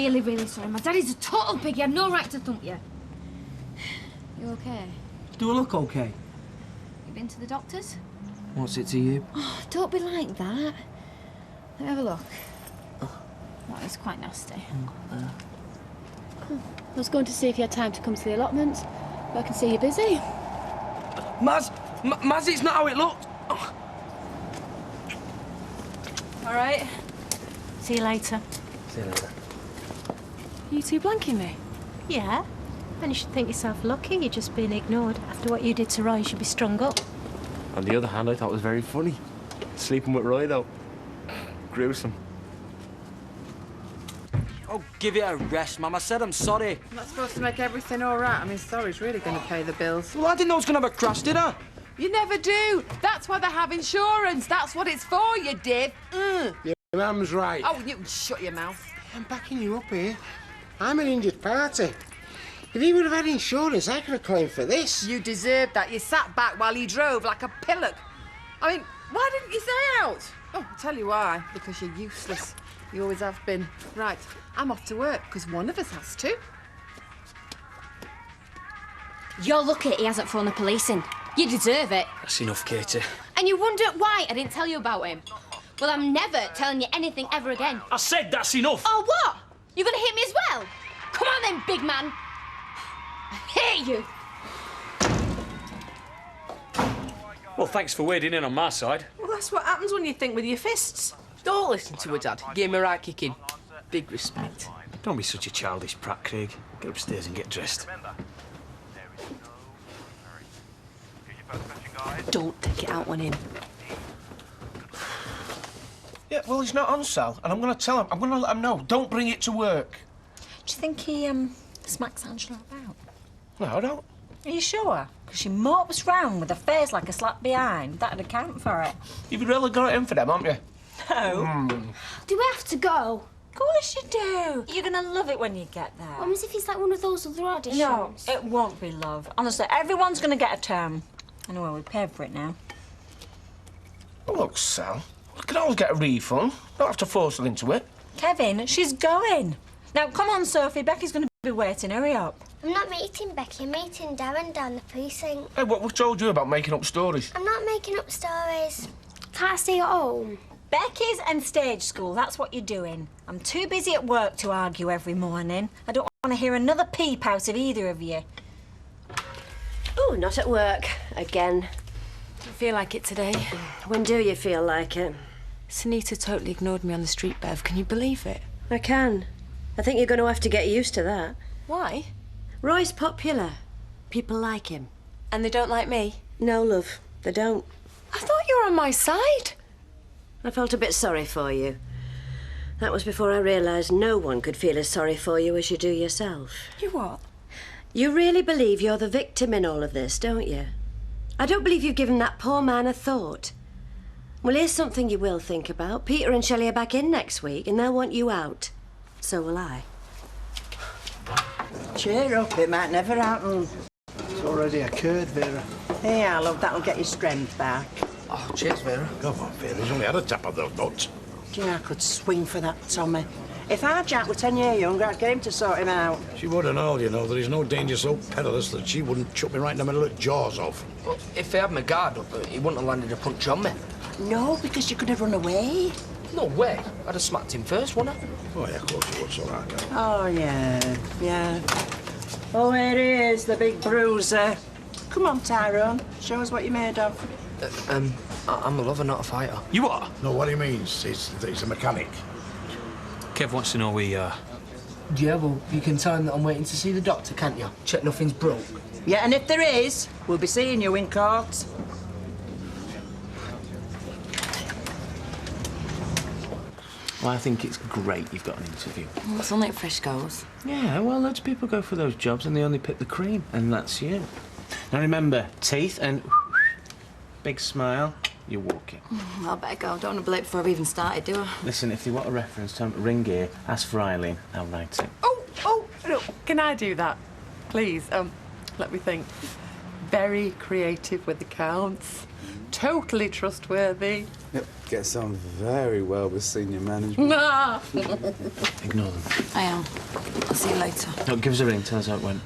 really, really sorry. My daddy's a total pig. He had no right to thump you. You okay? Do I look okay? You been to the doctors? What's it to you? Oh, don't be like that. Let me have a look. That is quite nasty. I was going to see if you had time to come to the allotment, but I can see you're busy. Maz, it's not how it looked. Oh. All right. See you later. See you later. You two blanking me? Yeah. And you should think yourself lucky you're just being ignored. After what you did to Roy, you should be strung up. On the other hand, I thought it was very funny. Sleeping with Roy, though. Gruesome. Oh, give it a rest, Mum. I said I'm sorry. I'm not supposed to make everything all right. I mean, sorry's really going to pay the bills. Well, I didn't know I was going to have a crash, did I? You never do. That's why they have insurance. That's what it's for, you div. Your mum's right. Oh, you can shut your mouth. I'm backing you up here. I'm an injured party. If he would have had insurance, I could have claimed for this. You deserved that. You sat back while he drove like a pillock. I mean, why didn't you stay out? Oh, I'll tell you why. Because you're useless. You always have been. Right, I'm off to work, because one of us has to. You're lucky he hasn't phoned the police in. You deserve it. That's enough, Katie. And you wonder why I didn't tell you about him. Well, I'm never telling you anything ever again. I said that's enough. Oh, what? You're going to hit me as well? Come on then, big man. I hate you. Well, thanks for wading in on my side. Well, that's what happens when you think with your fists. Don't listen to her, Dad. Give him a right kicking. Big respect. Don't be such a childish prat, Craig. Get upstairs and get dressed. Don't take it out on him. Yeah, well, he's not on Sal, and I'm going to tell him. I'm going to let him know. Don't bring it to work. Do you think he, smacks Angela about? No, I don't. Are you sure? Because she mopes round with her face like a slap behind. That'd account for it. You've really got it in for them, haven't you? No. Do we have to go? Of course you do. You're going to love it when you get there. What if it's like one of those other auditions? No, it won't be, love. Honestly, everyone's going to get a turn. Anyway, we paid for it now. Well, look, Sal, we can always get a refund. Don't have to force her into it. Kevin, she's going. Now, come on, Sophie. Becky's going to be waiting. Hurry up. I'm not meeting Becky, I'm meeting Darren down the precinct. Hey, what told you about making up stories? I'm not making up stories. Can't I stay at home? Becky's and stage school, that's what you're doing. I'm too busy at work to argue every morning. I don't want to hear another peep out of either of you. Oh, not at work. Again. Don't feel like it today. When do you feel like it? Sunita totally ignored me on the street, Bev. Can you believe it? I can. I think you're going to have to get used to that. Why? Roy's popular. People like him. And they don't like me? No, love, they don't. I thought you were on my side. I felt a bit sorry for you. That was before I realised no one could feel as sorry for you as you do yourself. You what? You really believe you're the victim in all of this, don't you? I don't believe you've given that poor man a thought. Well, here's something you will think about. Peter and Shelley are back in next week, and they'll want you out. So will I. Cheer up, it might never happen. It's already occurred, Vera. Yeah, love, that'll get your strength back. Oh, cheers, Vera. Come on, Vera, he's only had a tap of those nuts. Do you know, I could swing for that, Tommy. If our Jack were 10 years younger, I'd get him to sort him out. She would and all, you know. There is no danger so perilous that she wouldn't chuck me right in the middle of the jaws off. Well, if he had my guard up, he wouldn't have landed a punch on me. No, because you could have run away. No way. I'd have smacked him first, wouldn't I? Oh, yeah, of course you would, so right, girl. Oh, yeah. Oh, here he is, the big bruiser. Come on, Tyrone. Show us what you're made of. I'm a lover, not a fighter. You are? No, what he means is that he's a mechanic. Kev wants to know we, Yeah, well, you can tell him that I'm waiting to see the doctor, can't you? Check nothing's broke. Yeah, and if there is, we'll be seeing you in court. Well, I think it's great you've got an interview. Well, it's only fresh goals. Yeah, well, loads of people go for those jobs and they only pick the cream, and that's you. Now remember, teeth and big smile, you're walking. Well, I better go. I don't want to blow it before I've even started, do I? Listen, if you want a reference, tell them to ring here, ask for Eileen, I'll write it. Oh, no, can I do that? Please, let me think. very creative with accounts. Totally trustworthy. Yep, gets on very well with senior management. Nah. Ignore them. I am. I'll see you later. No, give us a ring, tell us how it went.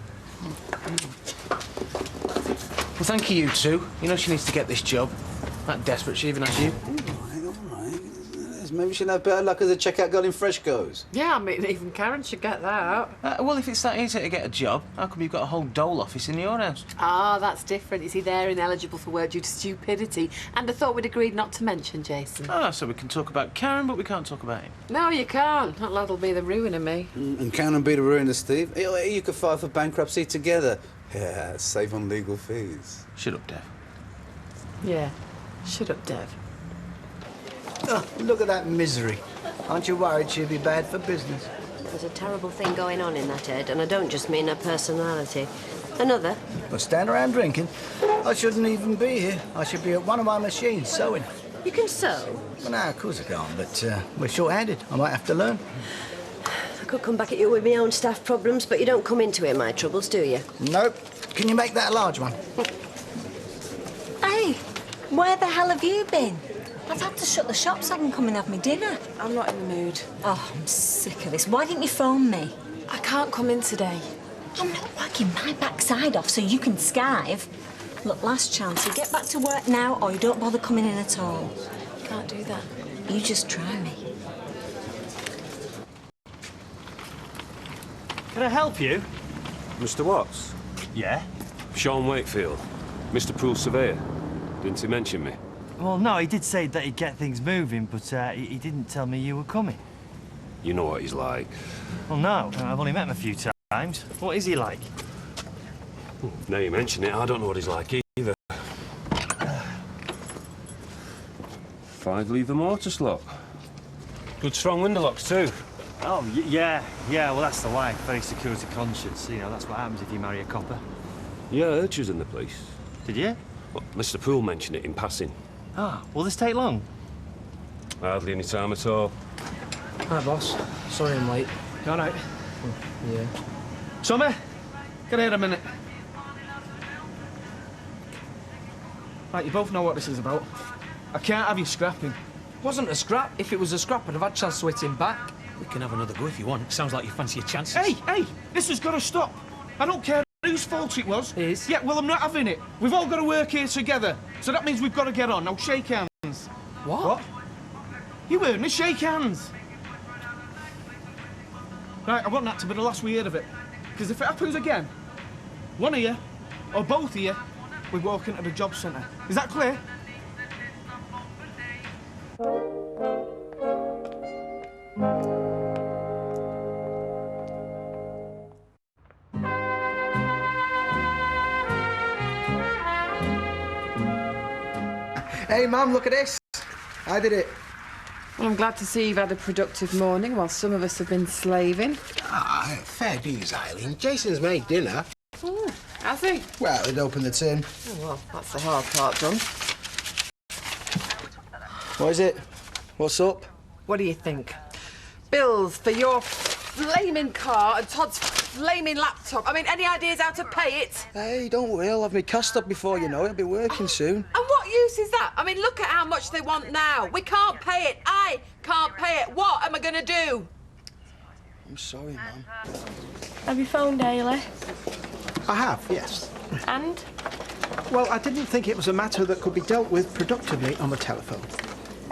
Well, thank you, you two. You know she needs to get this job. That desperate she even has you. All right. Maybe she'll have better luck as a checkout girl in Freshco's. Yeah, I mean, even Karen should get that. Well, if it's that easy to get a job, how come you've got a whole dole office in your house? Ah, that's different. Is he there ineligible for work due to stupidity? And I thought we'd agreed not to mention Jason. Ah, so we can talk about Karen, but we can't talk about him. No, you can't. That lad'll be the ruin of me. And Karen be the ruin of Steve. You could file for bankruptcy together. Yeah, save on legal fees. Shut up, Dev. Yeah. Shut up, Dev. Oh, look at that misery. Aren't you worried she'll be bad for business? There's a terrible thing going on in that head, and I don't just mean her personality. Another. Well, stand around drinking. I shouldn't even be here. I should be at one of my machines sewing. You can sew? Well, no, of course I can't, but we're short-handed. I might have to learn. I could come back at you with my own staff problems, but you don't come into it, my troubles, do you? Nope. Can you make that a large one? Hey, where the hell have you been? I've had to shut the shop so I can come and have my dinner. I'm not in the mood. Oh, I'm sick of this. Why didn't you phone me? I can't come in today. I'm not working my backside off so you can skive. Look, last chance. You get back to work now or you don't bother coming in at all. Can't do that. You just try me. Can I help you? Mr. Watts? Yeah? Sean Wakefield. Mr. Poole Surveyor. Didn't he mention me? Well, no, he did say that he'd get things moving, but he didn't tell me you were coming. You know what he's like. Well, no, I've only met him a few times. What is he like? Now you mention it, I don't know what he's like either. 5-lever mortise lock. Good strong window locks too. Oh, yeah, well, that's the wife. Very security conscious. You know, that's what happens if you marry a copper. Yeah, I heard she was in the police. Did you? Well, Mr. Poole mentioned it in passing. Ah, will this take long? Hardly any time at all. Hi, boss. Sorry I'm late. You all right? Yeah. Tommy, get here a minute. Right, you both know what this is about. I can't have you scrapping. Wasn't a scrap. If it was a scrap, I'd have had a chance to hit him back. We can have another go if you want. Sounds like you fancy your chances. Hey, this has got to stop. I don't care whose fault it was. It is. Yeah, well, I'm not having it. We've all got to work here together. So that means we've got to get on. Now, shake hands. What? You heard me, shake hands. Right, I want that to be the last we hear of it. Because if it happens again, one of you, or both of you, we walk into the job centre. Is that clear? Hey, Mum, look at this. I did it. Well, I'm glad to see you've had a productive morning while some of us have been slaving. Ah, fair dues, Eileen. Jason's made dinner. Has he? Well, he'd opened the tin. Oh, well, that's the hard part done. What is it? What's up? What do you think? Bills for your flaming car and Todd's flaming laptop. I mean, any ideas how to pay it? Hey, don't worry. I'll have my cast up before you know it. I'll be working soon. And what use is that? I mean, look at how much they want now. We can't pay it. I can't pay it. What am I going to do? I'm sorry, Mum. Have you phoned Daly? I have, yes. And? Well, I didn't think it was a matter that could be dealt with productively on the telephone.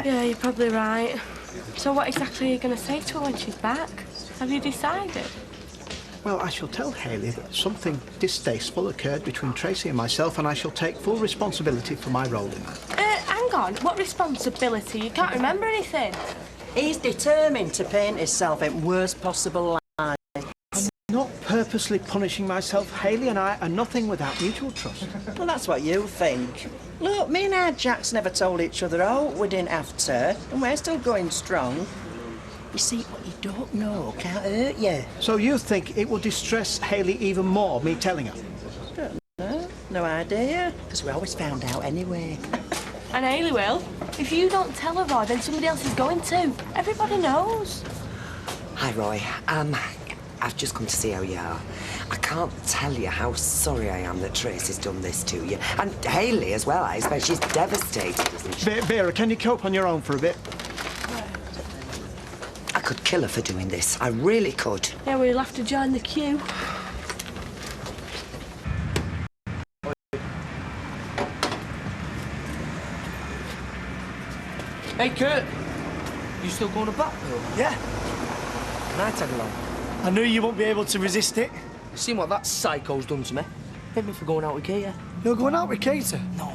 Yeah, you're probably right. So what exactly are you going to say to her when she's back? Have you decided? Well, I shall tell Hayley that something distasteful occurred between Tracy and myself, and I shall take full responsibility for my role in that. Hang on. What responsibility? You can't remember anything. He's determined to paint himself in worst possible light. I'm not purposely punishing myself. Hayley and I are nothing without mutual trust. Well, that's what you think. Look, me and our Jacks never told each other out. We didn't have to, and we're still going strong. You see, what you don't know can't hurt you. So you think it will distress Hayley even more, me telling her? Don't know. No idea. Because we always found out anyway. And Hayley will. If you don't tell her, Roy, then somebody else is going to. Everybody knows. Hi, Roy. I've just come to see how you are. I can't tell you how sorry I am that Tracy's done this to you. And Hayley as well, I expect she's devastated, isn't she? Vera, can you cope on your own for a bit? I could kill her for doing this. I really could. Yeah, we'll have to join the queue. Hey, Kurt. You still going to Blackpool? Yeah. Can I tag along? I knew you won't be able to resist it. Seen what that psycho's done to me? Hit me for going out with Katie. You're going out with Katie? No.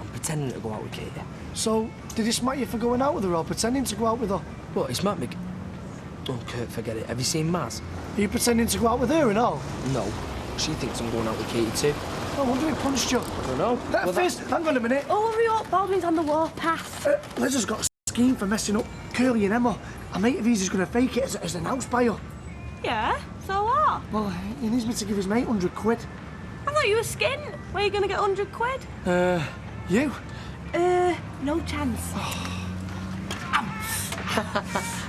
I'm pretending to go out with Katie. So, did he smack you for going out with her or pretending to go out with her? What, he smacked me? Oh, Kurt, forget it. Have you seen Maz? Are you pretending to go out with her and all? No. She thinks I'm going out with Katie too. I wonder who punched you. I don't know. That fist, hang on a minute. Oh, hurry up, Baldwin's on the warpath. Liz has got a scheme for messing up Curly and Emma. A mate of his is going to fake it as an house buyer. Yeah? So what? Well, he needs me to give his mate 100 quid. I thought you were skint. Where are you going to get 100 quid? You? No chance.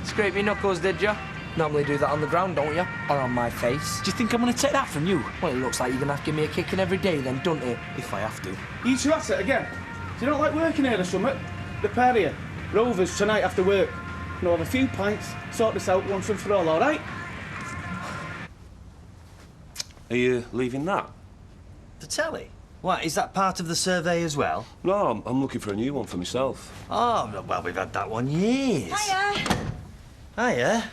Scrape your knuckles, did you? Normally do that on the ground, don't you? Or on my face. Do you think I'm going to take that from you? Well, it looks like you're going to have to give me a kicking every day then, don't it? If I have to. You two at it again? Do you not like working here or something? The pair of you. Rovers tonight after work. We'll have a few pints, sort this out once and for all right? Are you leaving that? The telly? What, is that part of the survey as well? No, I'm looking for a new one for myself. Oh, well, we've had that one years. Hiya. Hiya.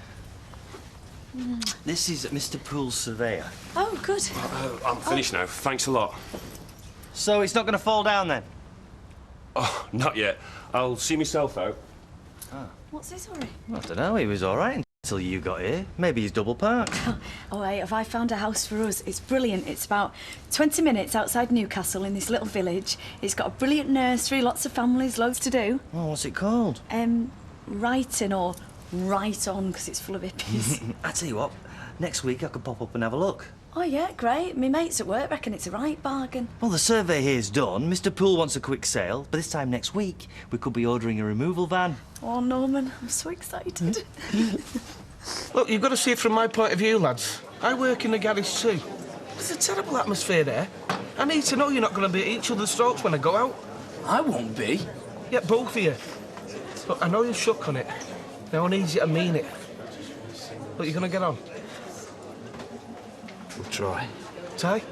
This is Mr. Poole's surveyor. Oh, good. I'm finished now. Thanks a lot. So it's not going to fall down then? Oh, not yet. I'll see myself out. What's this, hurry? I don't know, he was all right until you got here. Maybe he's double parked. Oh, hey, have I found a house for us? It's brilliant. It's about 20 minutes outside Newcastle in this little village. It's got a brilliant nursery, lots of families, loads to do. Oh, what's it called? Writing or Right On, because it's full of hippies. I tell you what, next week I could pop up and have a look. Oh, yeah, great. My mates at work reckon it's a right bargain. Well, the survey here's done. Mr. Poole wants a quick sale, but this time next week we could be ordering a removal van. Oh, Norman, I'm so excited. Look, you've got to see it from my point of view, lads. I work in the garage too. There's a terrible atmosphere there. I need to know you're not going to be at each other's throats when I go out. I won't be. Yeah, both of you. Look, I know you're shook on it. Now I need you to mean it. Look, you're going to get on. We'll try. Ty?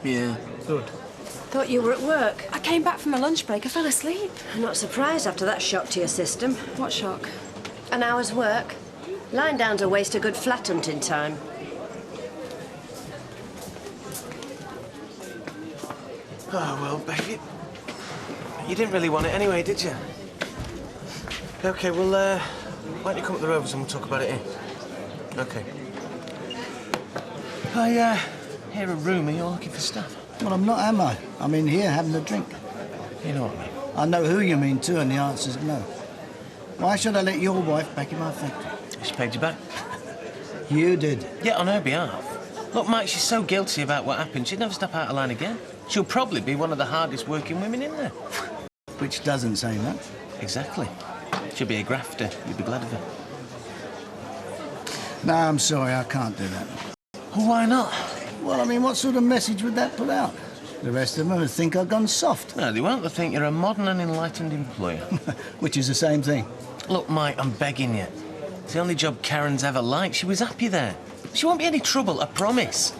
Yeah. Good. Thought you were at work. I came back from a lunch break. I fell asleep. I'm not surprised after that shock to your system. What shock? An hour's work. Lying down to waste a good flat hunting time. Oh, well, baby. You didn't really want it anyway, did you? OK, well, why don't you come up the Rovers and we'll talk about it here? OK. I hear a rumour you're looking for staff. Well, I'm not, am I? I'm in here having a drink. You know what I mean? I know who you mean too, and the answer's no. Why should I let your wife back in my factory? She paid you back. You did. Yeah, on her behalf. Look, Mike, she's so guilty about what happened, she'd never step out of line again. She'll probably be one of the hardest working women in there. Which doesn't say much. Exactly. She'll be a grafter. You'll be glad of her. No, I'm sorry, I can't do that. Well, why not? Well, I mean, what sort of message would that put out? The rest of them would think I've gone soft. No, they won't. They'll think you're a modern and enlightened employer. Which is the same thing. Look, Mike, I'm begging you. It's the only job Karen's ever liked. She was happy there. She won't be any trouble, I promise.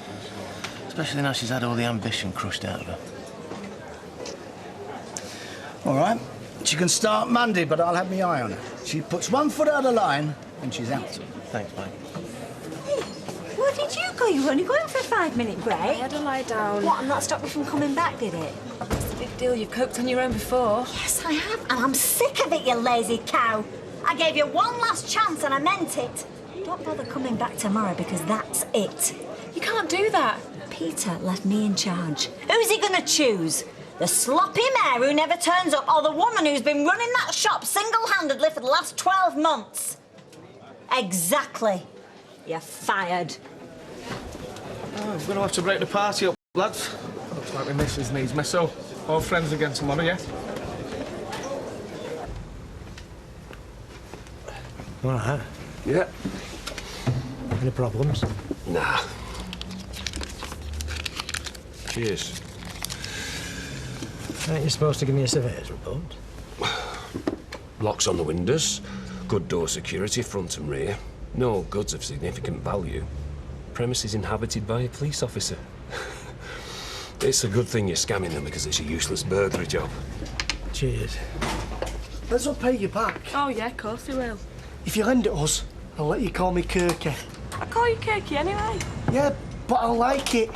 Especially now she's had all the ambition crushed out of her. All right. She can start Monday, but I'll have my eye on her. She puts 1 foot out of line, and she's out. Thanks, Mike. Hey, where did you go? You were only going for a 5-minute break. I had to lie down. What, and that stopped you from coming back, did it? It's a big deal. You've coped on your own before. Yes, I have, and I'm sick of it, you lazy cow. I gave you one last chance, and I meant it. Don't bother coming back tomorrow, because that's it. You can't do that. Peter left me in charge. Who's he going to choose? The sloppy mayor who never turns up, or the woman who's been running that shop single-handedly for the last 12 months? Exactly. You're fired. Oh, we're going to have to break the party up, lads. Looks like my missus needs me, so all friends again tomorrow, yeah? All right. Yeah. Any problems? Nah. Cheers. Aren't you supposed to give me a surveyor's report? Locks on the windows, good door security, front and rear. No goods of significant value. Premises inhabited by a police officer. It's a good thing you're scamming them because it's a useless burglary job. Cheers. Let's all pay you back. Oh, yeah, of course we will. If you lend it us, I'll let you call me Kirky. I call you Kirky anyway. Yeah, but I like it.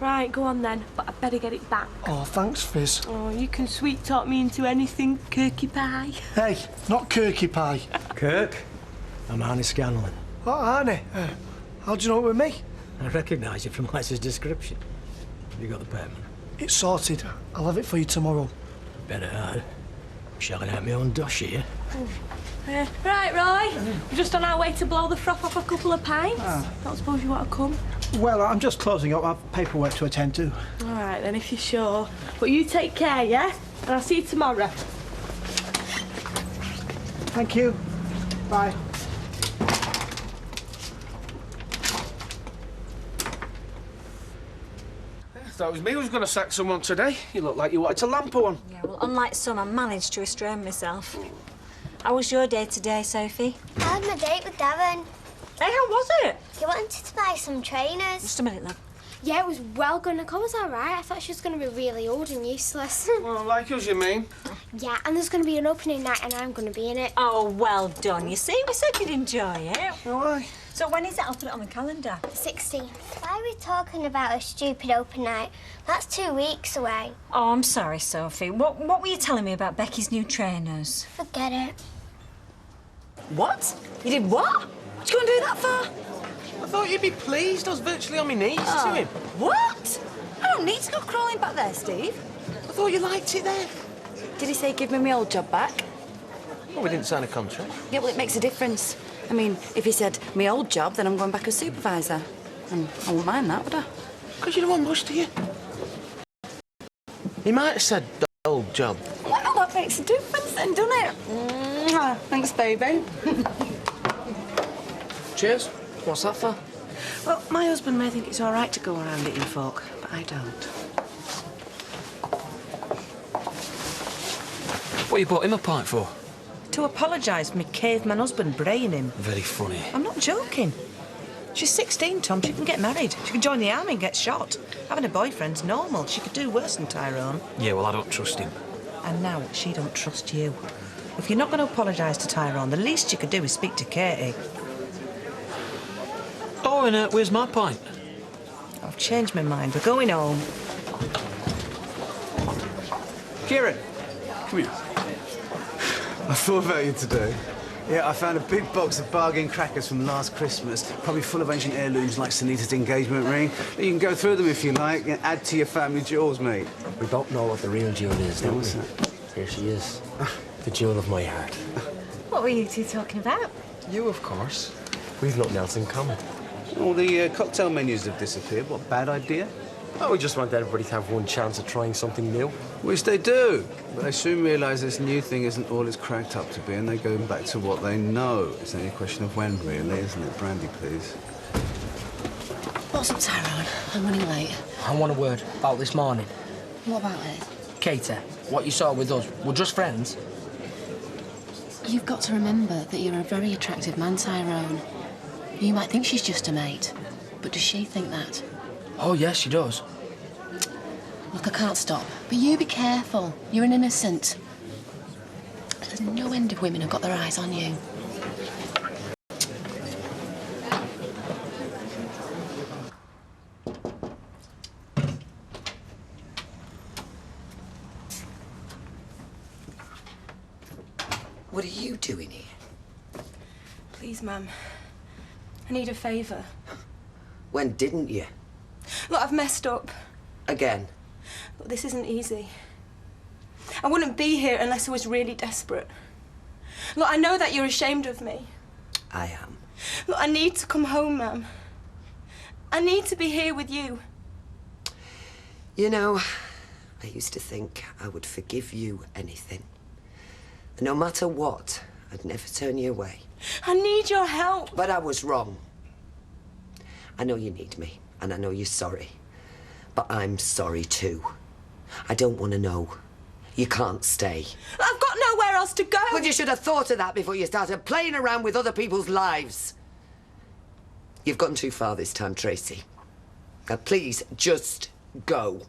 Right, go on then, but I better get it back. Oh, thanks, Fizz. Oh, you can sweet talk me into anything, Kirky Pie. Hey, not Kirky Pie. Kirk, I'm Arnie Scanlon. Oh, Arnie. How do you know it with me? I recognise you from Les's description. Have you got the payment? It's sorted. I'll have it for you tomorrow. Better hard. I'm shelling out my own dosh here. Right, Roy. We're just on our way to blow the froth off a couple of pints. Don't suppose you want to come? Well, I'm just closing up. I've paperwork to attend to. All right, then, if you're sure. But you take care, yeah? And I'll see you tomorrow. Thank you. Bye. That was me who was going to sack someone today. You look like you wanted to lamp one. Yeah, well, unlike some, I managed to restrain myself. How was your day today, Sophie? I had my date with Devon. Hey, how was it? He wanted to buy some trainers. Just a minute, love. Yeah, it was well good. Nicole was all right. I thought she was going to be really old and useless. Well, like us, you mean? Yeah, and there's going to be an opening night and I'm going to be in it. Oh, well done. You see, we said you'd enjoy it. Oh, aye. So when is it? I'll put it on the calendar. 16th. Why are we talking about a stupid open night? That's 2 weeks away. Oh, I'm sorry, Sophie. What were you telling me about Becky's new trainers? Forget it. What? You did what? What you going to do that for? I thought you'd be pleased. I was virtually on my knees to him. What? I don't need to go crawling back there, Steve. I thought you liked it there. Did he say give me my old job back? Well, we didn't sign a contract. Yeah, well, it makes a difference. I mean, if he said my old job, then I'm going back as supervisor. And I wouldn't mind that, would I? Because you don't want much, do you? He might have said the old job. Well, that makes a difference then, doesn't it? Thanks, baby. Cheers. What's that for? Well, my husband may think it's all right to go around hitting folk, but I don't. What you bought him a pint for? To apologise for me caveman husband braying him. Very funny. I'm not joking. She's 16, Tom. She can get married. She can join the army and get shot. Having a boyfriend's normal. She could do worse than Tyrone. Yeah, well, I don't trust him. And now she don't trust you. If you're not going to apologise to Tyrone, the least you could do is speak to Katie. Oh, and where's my pint? I've changed my mind. We're going home. Kieran, come here. I thought about you today. Yeah, I found a big box of bargain crackers from last Christmas, probably full of ancient heirlooms like Sunita's engagement ring. You can go through them if you like and add to your family jewels, mate. We don't know what the real jewel is, don't we? Here she is, the jewel of my heart. What were you two talking about? You, of course. We've nothing else in common. All the cocktail menus have disappeared. What a bad idea. Oh, we just want everybody to have one chance at trying something new. Which they do. But they soon realise this new thing isn't all it's cracked up to be, and they go back to what they know. It's only a question of when, really, isn't it? Brandy, please. What's up, Tyrone? I'm running late. I want a word about this morning. What about it? Katie, what you saw with us, we're just friends. You've got to remember that you're a very attractive man, Tyrone. You might think she's just a mate, but does she think that? Oh, yes, she does. Look, I can't stop, but you be careful. You're an innocent. There's no end of women who've got their eyes on you. What are you doing here? Please, Mum. I need a favour. When didn't you? Look, I've messed up. Again? Look, this isn't easy. I wouldn't be here unless I was really desperate. Look, I know that you're ashamed of me. I am. Look, I need to come home, Mum. I need to be here with you. You know, I used to think I would forgive you anything. And no matter what, I'd never turn you away. I need your help. But I was wrong. I know you need me, and I know you're sorry. But I'm sorry too. I don't want to know. You can't stay. I've got nowhere else to go. Well, you should have thought of that before you started playing around with other people's lives. You've gone too far this time, Tracy. Now, please, just go.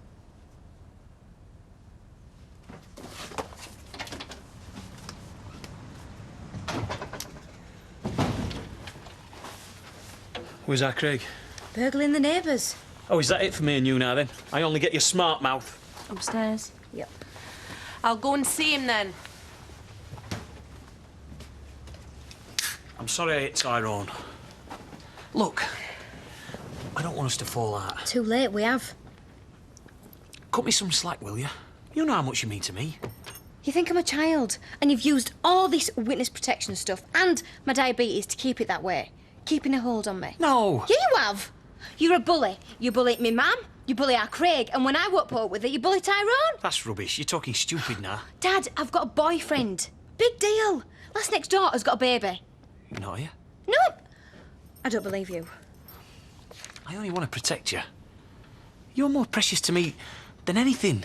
Where's that, Craig? Burgling the neighbours. Oh, is that it for me and you now, then? I only get your smart mouth. Upstairs. Yep. I'll go and see him then. I'm sorry I hit Tyrone. Look, I don't want us to fall out. Too late, we have. Cut me some slack, will you? You know how much you mean to me. You think I'm a child, and you've used all this witness protection stuff and my diabetes to keep it that way, keeping a hold on me. No. Yeah, you have. You're a bully. You bullied me mum, you bully our Craig, and when I whoop up with it, you bully Tyrone. That's rubbish. You're talking stupid now. Dad, I've got a boyfriend. Big deal. Last next door has got a baby. Not you? No. I don't believe you. I only want to protect you. You're more precious to me than anything.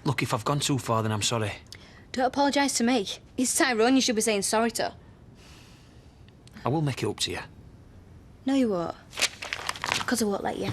Look, if I've gone too far, then I'm sorry. Don't apologise to me. It's Tyrone you should be saying sorry to. I will make it up to you. No, you won't. Because I won't let you.